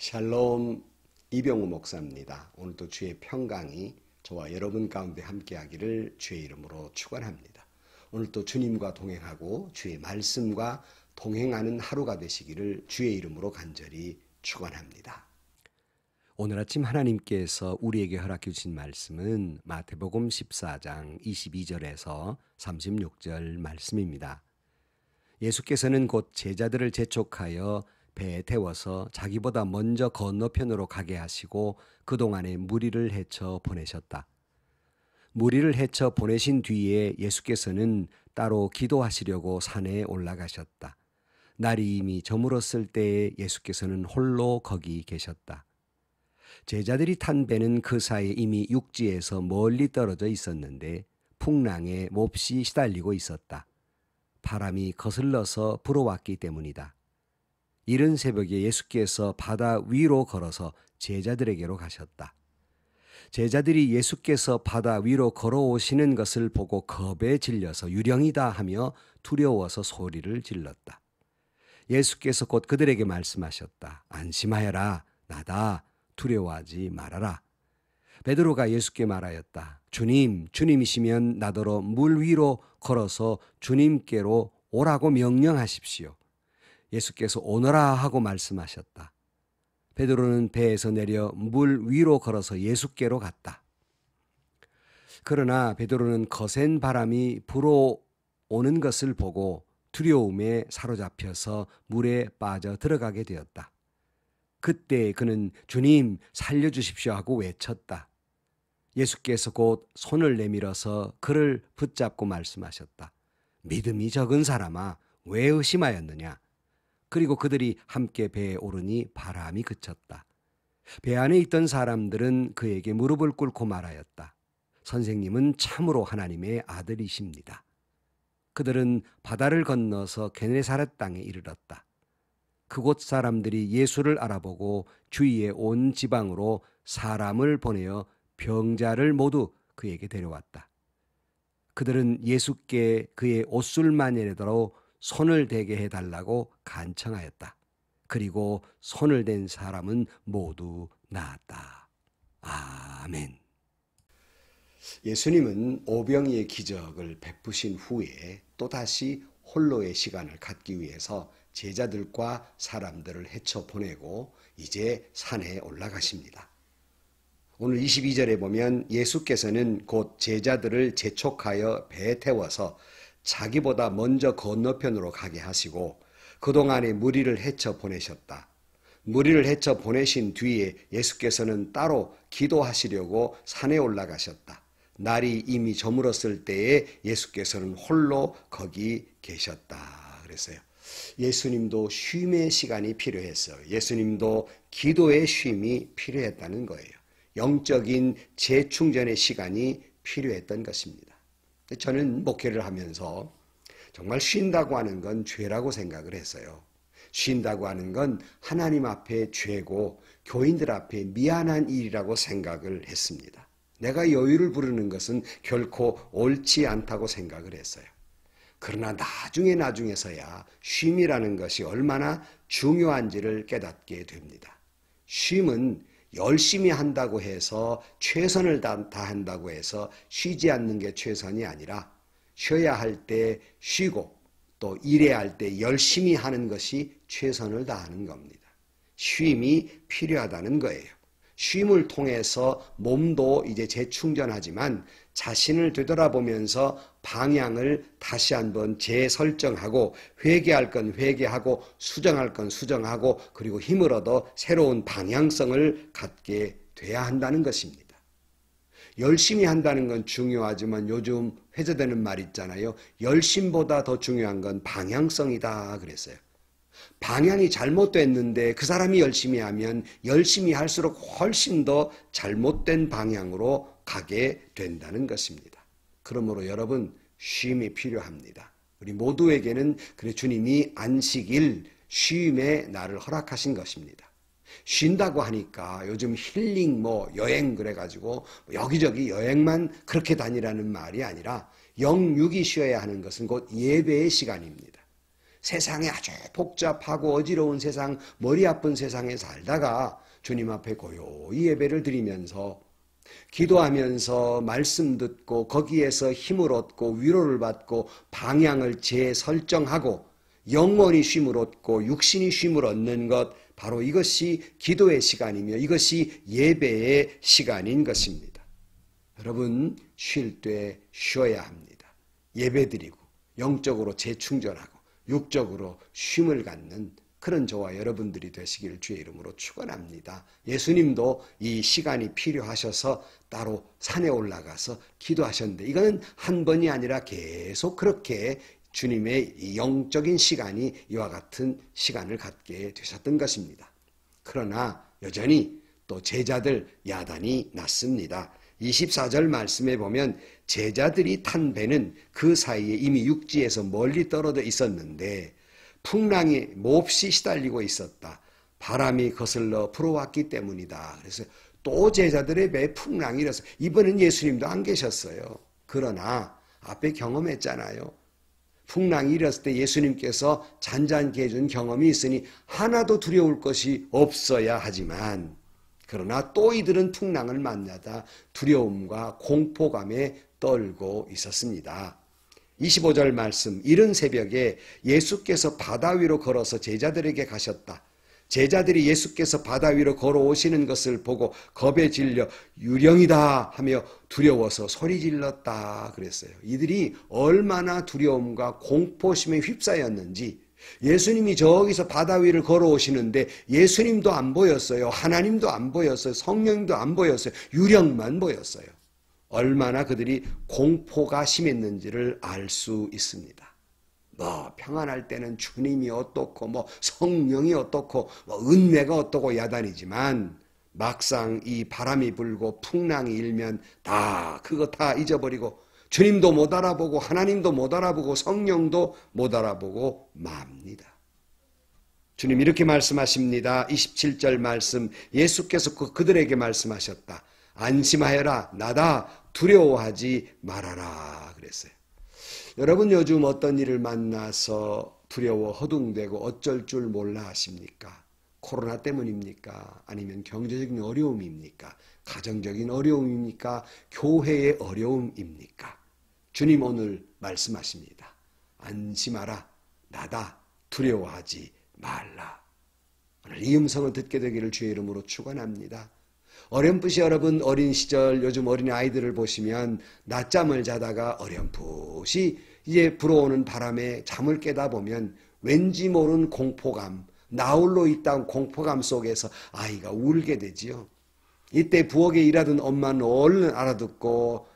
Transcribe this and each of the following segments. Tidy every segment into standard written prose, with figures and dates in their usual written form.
샬롬, 이병우 목사입니다. 오늘도 주의 평강이 저와 여러분 가운데 함께하기를 주의 이름으로 축원합니다. 오늘도 주님과 동행하고 주의 말씀과 동행하는 하루가 되시기를 주의 이름으로 간절히 축원합니다. 오늘 아침 하나님께서 우리에게 허락해 주신 말씀은 마태복음 14장 22절에서 36절 말씀입니다. 예수께서는 곧 제자들을 재촉하여 배에 태워서 자기보다 먼저 건너편으로 가게 하시고 그동안에 무리를 헤쳐 보내셨다. 무리를 헤쳐 보내신 뒤에 예수께서는 따로 기도하시려고 산에 올라가셨다. 날이 이미 저물었을 때에 예수께서는 홀로 거기 계셨다. 제자들이 탄 배는 그 사이에 이미 육지에서 멀리 떨어져 있었는데 풍랑에 몹시 시달리고 있었다. 바람이 거슬러서 불어왔기 때문이다. 이른 새벽에 예수께서 바다 위로 걸어서 제자들에게로 가셨다. 제자들이 예수께서 바다 위로 걸어오시는 것을 보고 겁에 질려서 유령이다 하며 두려워서 소리를 질렀다. 예수께서 곧 그들에게 말씀하셨다. 안심하여라. 나다. 두려워하지 말아라. 베드로가 예수께 말하였다. 주님, 주님이시면 나더러 물 위로 걸어서 주님께로 오라고 명령하십시오. 예수께서 오너라 하고 말씀하셨다. 베드로는 배에서 내려 물 위로 걸어서 예수께로 갔다. 그러나 베드로는 거센 바람이 불어오는 것을 보고 두려움에 사로잡혀서 물에 빠져 들어가게 되었다. 그때 그는 주님 살려주십시오 하고 외쳤다. 예수께서 곧 손을 내밀어서 그를 붙잡고 말씀하셨다. 믿음이 적은 사람아, 왜 의심하였느냐? 그리고 그들이 함께 배에 오르니 바람이 그쳤다. 배 안에 있던 사람들은 그에게 무릎을 꿇고 말하였다. 선생님은 참으로 하나님의 아들이십니다. 그들은 바다를 건너서 게네사렛 땅에 이르렀다. 그곳 사람들이 예수를 알아보고 주위의 온 지방으로 사람을 보내어 병자를 모두 그에게 데려왔다. 그들은 예수께 그의 옷술만이라도 손을 대게 해달라고 간청하였다. 그리고 손을 댄 사람은 모두 나았다. 아멘. 예수님은 오병이의 기적을 베푸신 후에 또다시 홀로의 시간을 갖기 위해서 제자들과 사람들을 헤쳐 보내고 이제 산에 올라가십니다. 오늘 22절에 보면 예수께서는 곧 제자들을 재촉하여 배에 태워서 자기보다 먼저 건너편으로 가게 하시고 그동안에 무리를 헤쳐 보내셨다. 무리를 헤쳐 보내신 뒤에 예수께서는 따로 기도하시려고 산에 올라가셨다. 날이 이미 저물었을 때에 예수께서는 홀로 거기 계셨다. 그랬어요. 예수님도 쉼의 시간이 필요했어요. 예수님도 기도의 쉼이 필요했다는 거예요. 영적인 재충전의 시간이 필요했던 것입니다. 저는 목회를 하면서 정말 쉰다고 하는 건 죄라고 생각을 했어요. 쉰다고 하는 건 하나님 앞에 죄고 교인들 앞에 미안한 일이라고 생각을 했습니다. 내가 여유를 부르는 것은 결코 옳지 않다고 생각을 했어요. 그러나 나중에서야 쉼이라는 것이 얼마나 중요한지를 깨닫게 됩니다. 쉼은 열심히 한다고 해서 최선을 다한다고 해서 쉬지 않는 게 최선이 아니라 쉬어야 할 때 쉬고 또 일해야 할 때 열심히 하는 것이 최선을 다하는 겁니다. 쉼이 필요하다는 거예요. 쉼을 통해서 몸도 이제 재충전하지만 자신을 되돌아보면서 방향을 다시 한번 재설정하고 회개할 건 회개하고 수정할 건 수정하고 그리고 힘을 얻어 새로운 방향성을 갖게 돼야 한다는 것입니다. 열심히 한다는 건 중요하지만 요즘 회자되는 말 있잖아요. 열심보다 더 중요한 건 방향성이다 그랬어요. 방향이 잘못됐는데 그 사람이 열심히 하면 열심히 할수록 훨씬 더 잘못된 방향으로 가게 된다는 것입니다. 그러므로 여러분 쉼이 필요합니다. 우리 모두에게는 그래 주님이 안식일 쉼의 날을 허락하신 것입니다. 쉰다고 하니까 요즘 힐링 여행 그래가지고 여기저기 여행만 그렇게 다니라는 말이 아니라 영육이 쉬어야 하는 것은 곧 예배의 시간입니다. 세상에 아주 복잡하고 어지러운 세상, 머리 아픈 세상에 살다가 주님 앞에 고요히 예배를 드리면서 기도하면서 말씀 듣고 거기에서 힘을 얻고 위로를 받고 방향을 재설정하고 영혼이 쉼을 얻고 육신이 쉼을 얻는 것, 바로 이것이 기도의 시간이며 이것이 예배의 시간인 것입니다. 여러분, 쉴 때 쉬어야 합니다. 예배드리고 영적으로 재충전하고 육적으로 쉼을 갖는 그런 저와 여러분들이 되시기를 주의 이름으로 축원합니다. 예수님도 이 시간이 필요하셔서 따로 산에 올라가서 기도하셨는데 이거는 한 번이 아니라 계속 그렇게 주님의 이 영적인 시간이 이와 같은 시간을 갖게 되셨던 것입니다. 그러나 여전히 또 제자들 야단이 났습니다. 24절 말씀에 보면 제자들이 탄 배는 그 사이에 이미 육지에서 멀리 떨어져 있었는데 풍랑이 몹시 시달리고 있었다. 바람이 거슬러 불어왔기 때문이다. 그래서 또 제자들의 배에 풍랑이 일어서, 이번엔 예수님도 안 계셨어요. 그러나 앞에 경험했잖아요. 풍랑이 일었을 때 예수님께서 잔잔케 해준 경험이 있으니 하나도 두려울 것이 없어야 하지만, 그러나 또 이들은 풍랑을 만나다 두려움과 공포감에 떨고 있었습니다. 25절 말씀, 이른 새벽에 예수께서 바다 위로 걸어서 제자들에게 가셨다. 제자들이 예수께서 바다 위로 걸어오시는 것을 보고 겁에 질려 유령이다 하며 두려워서 소리 질렀다 그랬어요. 이들이 얼마나 두려움과 공포심에 휩싸였는지, 예수님이 저기서 바다 위를 걸어오시는데 예수님도 안 보였어요. 하나님도 안 보였어요. 성령님도 안 보였어요. 유령만 보였어요. 얼마나 그들이 공포가 심했는지를 알 수 있습니다. 평안할 때는 주님이 어떻고 성령이 어떻고 은혜가 어떻고 야단이지만, 막상 이 바람이 불고 풍랑이 일면 그거 다 잊어버리고 주님도 못 알아보고 하나님도 못 알아보고 성령도 못 알아보고 맙니다. 주님 이렇게 말씀하십니다. 27절 말씀, 예수께서 그들에게 말씀하셨다. 안심하여라, 나다, 두려워하지 말아라 그랬어요. 여러분, 요즘 어떤 일을 만나서 두려워 허둥대고 어쩔 줄 몰라 하십니까? 코로나 때문입니까? 아니면 경제적인 어려움입니까? 가정적인 어려움입니까? 교회의 어려움입니까? 주님 오늘 말씀하십니다. 안심하라, 나다, 두려워하지 말라. 오늘 이 음성을 듣게 되기를 주의 이름으로 축원합니다. 어렴풋이 여러분 어린 시절 요즘 어린 아이들을 보시면 낮잠을 자다가 어렴풋이 이제 불어오는 바람에 잠을 깨다 보면 왠지 모르는 공포감, 나홀로 있다는 공포감 속에서 아이가 울게 되지요. 이때 부엌에 일하던 엄마는 얼른 알아듣고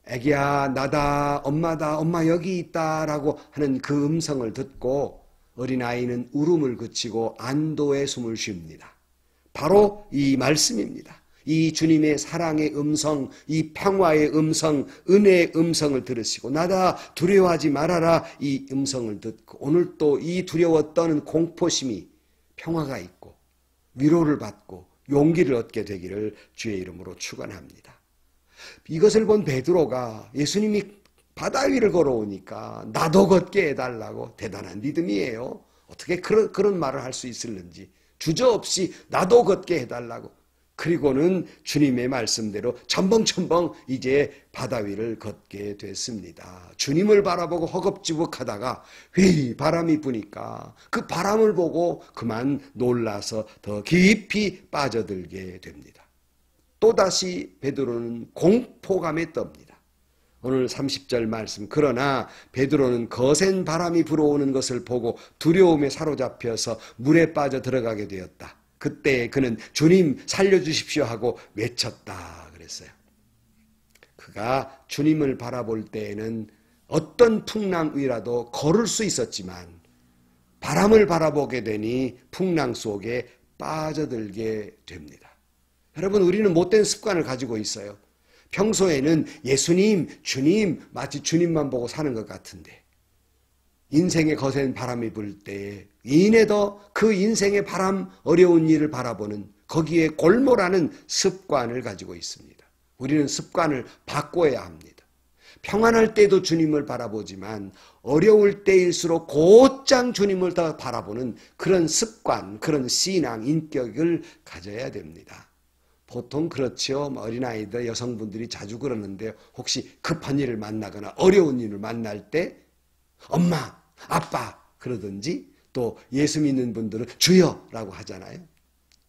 애기야 나다, 엄마다, 엄마 여기 있다라고 하는 그 음성을 듣고 어린아이는 울음을 그치고 안도의 숨을 쉽니다. 바로 이 말씀입니다. 이 주님의 사랑의 음성, 이 평화의 음성, 은혜의 음성을 들으시고 나다 두려워하지 말아라 이 음성을 듣고 오늘 또 이 두려워 떠는 공포심이 평화가 있고 위로를 받고 용기를 얻게 되기를 주의 이름으로 축원합니다. 이것을 본 베드로가 예수님이 바다 위를 걸어오니까 나도 걷게 해달라고, 대단한 믿음이에요. 어떻게 그런 말을 할 수 있을는지, 주저없이 나도 걷게 해달라고. 그리고는 주님의 말씀대로 첨벙첨벙 이제 바다 위를 걷게 됐습니다. 주님을 바라보고 허겁지겁하다가 바람이 부니까 그 바람을 보고 그만 놀라서 더 깊이 빠져들게 됩니다. 또다시 베드로는 공포감에 떱니다. 오늘 30절 말씀, 그러나 베드로는 거센 바람이 불어오는 것을 보고 두려움에 사로잡혀서 물에 빠져 들어가게 되었다. 그때 그는 주님 살려주십시오 하고 외쳤다 그랬어요. 그가 주님을 바라볼 때에는 어떤 풍랑 위라도 걸을 수 있었지만 바람을 바라보게 되니 풍랑 속에 빠져들게 됩니다. 여러분, 우리는 못된 습관을 가지고 있어요. 평소에는 예수님, 주님, 마치 주님만 보고 사는 것 같은데 인생의 거센 바람이 불 때 이내도 그 인생의 바람, 어려운 일을 바라보는 거기에 골몰하는 습관을 가지고 있습니다. 우리는 습관을 바꿔야 합니다. 평안할 때도 주님을 바라보지만 어려울 때일수록 곧장 주님을 더 바라보는 그런 습관, 그런 신앙, 인격을 가져야 됩니다. 보통 그렇죠. 어린아이들, 여성분들이 자주 그러는데 혹시 급한 일을 만나거나 어려운 일을 만날 때 엄마, 아빠 그러든지 또 예수 믿는 분들은 주여라고 하잖아요.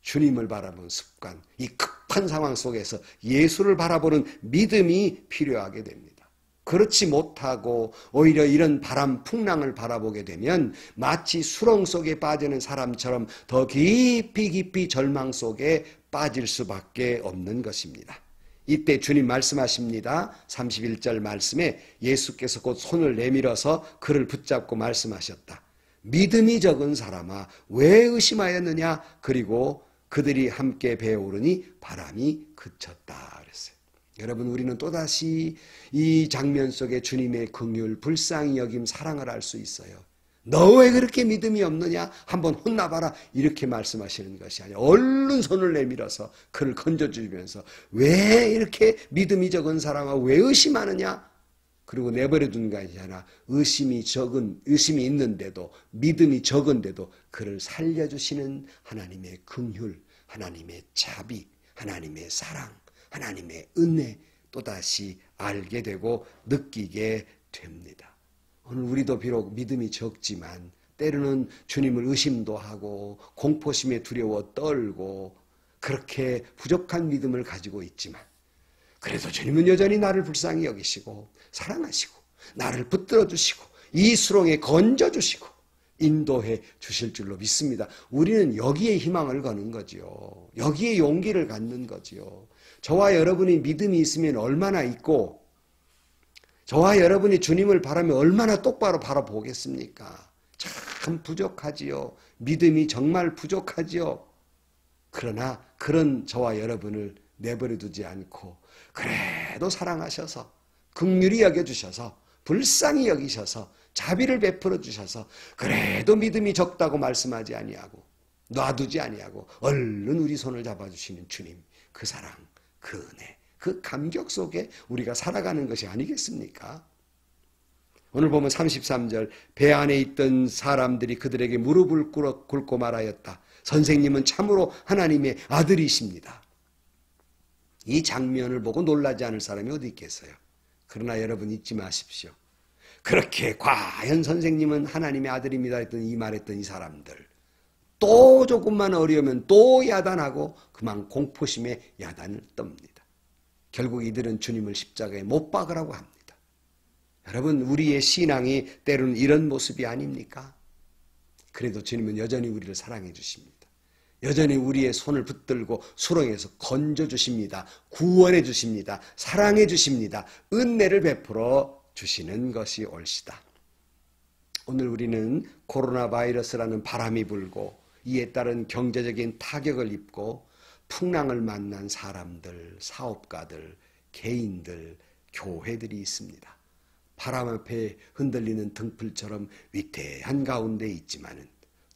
주님을 바라보는 습관, 이 급한 상황 속에서 예수를 바라보는 믿음이 필요하게 됩니다. 그렇지 못하고 오히려 이런 바람, 풍랑을 바라보게 되면 마치 수렁 속에 빠지는 사람처럼 더 깊이 절망 속에 빠질 수밖에 없는 것입니다. 이때 주님 말씀하십니다. 31절 말씀에 예수께서 곧 손을 내밀어서 그를 붙잡고 말씀하셨다. 믿음이 적은 사람아 왜 의심하였느냐? 그리고 그들이 함께 배우르니 바람이 그쳤다 그랬어요. 여러분, 우리는 또다시 이 장면 속에 주님의 긍휼, 불쌍히 여김, 사랑을 알 수 있어요. 너 왜 그렇게 믿음이 없느냐? 한번 혼나봐라. 이렇게 말씀하시는 것이 아니라 얼른 손을 내밀어서 그를 건져주면서 왜 이렇게 믿음이 적은 사람아 왜 의심하느냐? 그리고 내버려둔 것이 아니라 의심이 있는데도 믿음이 적은데도 그를 살려주시는 하나님의 긍휼, 하나님의 자비, 하나님의 사랑, 하나님의 은혜 또다시 알게 되고 느끼게 됩니다. 오늘 우리도 비록 믿음이 적지만 때로는 주님을 의심도 하고 공포심에 두려워 떨고 그렇게 부족한 믿음을 가지고 있지만 그래도 주님은 여전히 나를 불쌍히 여기시고 사랑하시고 나를 붙들어 주시고 이 수렁에 건져 주시고 인도해 주실 줄로 믿습니다. 우리는 여기에 희망을 거는 거지요. 여기에 용기를 갖는 거지요. 저와 여러분이 믿음이 있으면 얼마나 있고 저와 여러분이 주님을 바라면 얼마나 똑바로 바라보겠습니까? 참 부족하지요. 믿음이 정말 부족하지요. 그러나 그런 저와 여러분을 내버려 두지 않고 그래도 사랑하셔서 긍휼히 여겨주셔서 불쌍히 여기셔서 자비를 베풀어 주셔서 그래도 믿음이 적다고 말씀하지 아니하고 놔두지 아니하고 얼른 우리 손을 잡아주시는 주님, 그 사랑, 그 은혜, 그 감격 속에 우리가 살아가는 것이 아니겠습니까? 오늘 보면 33절 배 안에 있던 사람들이 그들에게 무릎을 꿇고 말하였다. 선생님은 참으로 하나님의 아들이십니다. 이 장면을 보고 놀라지 않을 사람이 어디 있겠어요? 그러나 여러분 잊지 마십시오. 그렇게 과연 선생님은 하나님의 아들입니다 했던 이 말했던 이 사람들 또 조금만 어려우면 또 야단하고 그만 공포심에 야단을 떱니다. 결국 이들은 주님을 십자가에 못 박으라고 합니다. 여러분, 우리의 신앙이 때로는 이런 모습이 아닙니까? 그래도 주님은 여전히 우리를 사랑해 주십니다. 여전히 우리의 손을 붙들고 수렁에서 건져 주십니다. 구원해 주십니다. 사랑해 주십니다. 은혜를 베풀어 주시는 것이 옳시다. 오늘 우리는 코로나 바이러스라는 바람이 불고 이에 따른 경제적인 타격을 입고 풍랑을 만난 사람들, 사업가들, 개인들, 교회들이 있습니다. 바람 앞에 흔들리는 등불처럼 위태한 가운데 있지만은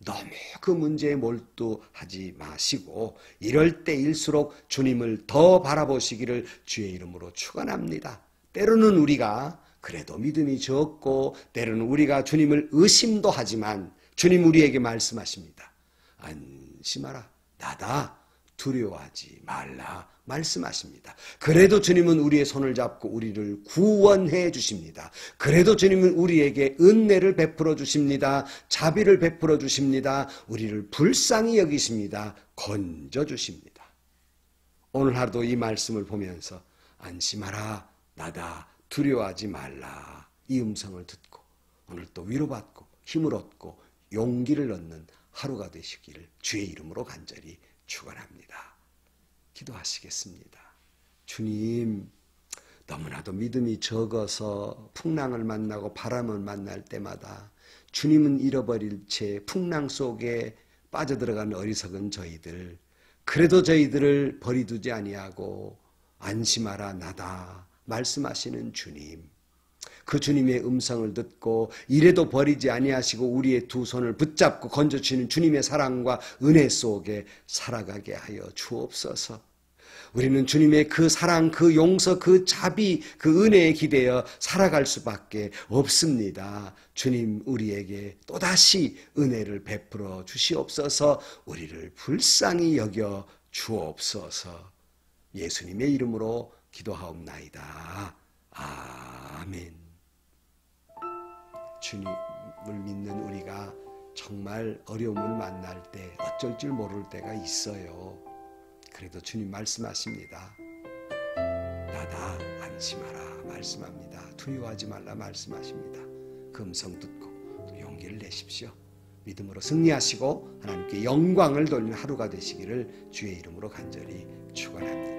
너무 그 문제에 몰두하지 마시고 이럴 때일수록 주님을 더 바라보시기를 주의 이름으로 축원합니다. 때로는 우리가 그래도 믿음이 적고 때로는 우리가 주님을 의심도 하지만 주님 우리에게 말씀하십니다. 안심하라. 나다. 두려워하지 말라 말씀하십니다. 그래도 주님은 우리의 손을 잡고 우리를 구원해 주십니다. 그래도 주님은 우리에게 은혜를 베풀어 주십니다. 자비를 베풀어 주십니다. 우리를 불쌍히 여기십니다. 건져 주십니다. 오늘 하루도 이 말씀을 보면서 안심하라. 나다. 두려워하지 말라. 이 음성을 듣고 오늘 또 위로받고 힘을 얻고 용기를 얻는 하루가 되시기를 주의 이름으로 간절히 축원합니다. 기도하시겠습니다. 주님, 너무나도 믿음이 적어서 풍랑을 만나고 바람을 만날 때마다 주님은 잃어버릴 채 풍랑 속에 빠져들어간 어리석은 저희들, 그래도 저희들을 버리두지 아니하고 안심하라 나다 말씀하시는 주님, 그 주님의 음성을 듣고 이래도 버리지 아니하시고 우리의 두 손을 붙잡고 건져주시는 주님의 사랑과 은혜 속에 살아가게 하여 주옵소서. 우리는 주님의 그 사랑, 그 용서, 그 자비, 그 은혜에 기대어 살아갈 수밖에 없습니다. 주님 우리에게 또다시 은혜를 베풀어 주시옵소서. 우리를 불쌍히 여겨 주옵소서. 예수님의 이름으로 기도하옵나이다. 아멘. 주님을 믿는 우리가 정말 어려움을 만날 때 어쩔 줄 모를 때가 있어요. 그래도 주님 말씀하십니다. 나다 안심하라 말씀합니다. 두려워하지 말라 말씀하십니다. 그 음성 듣고 또 용기를 내십시오. 믿음으로 승리하시고 하나님께 영광을 돌리는 하루가 되시기를 주의 이름으로 간절히 축원합니다.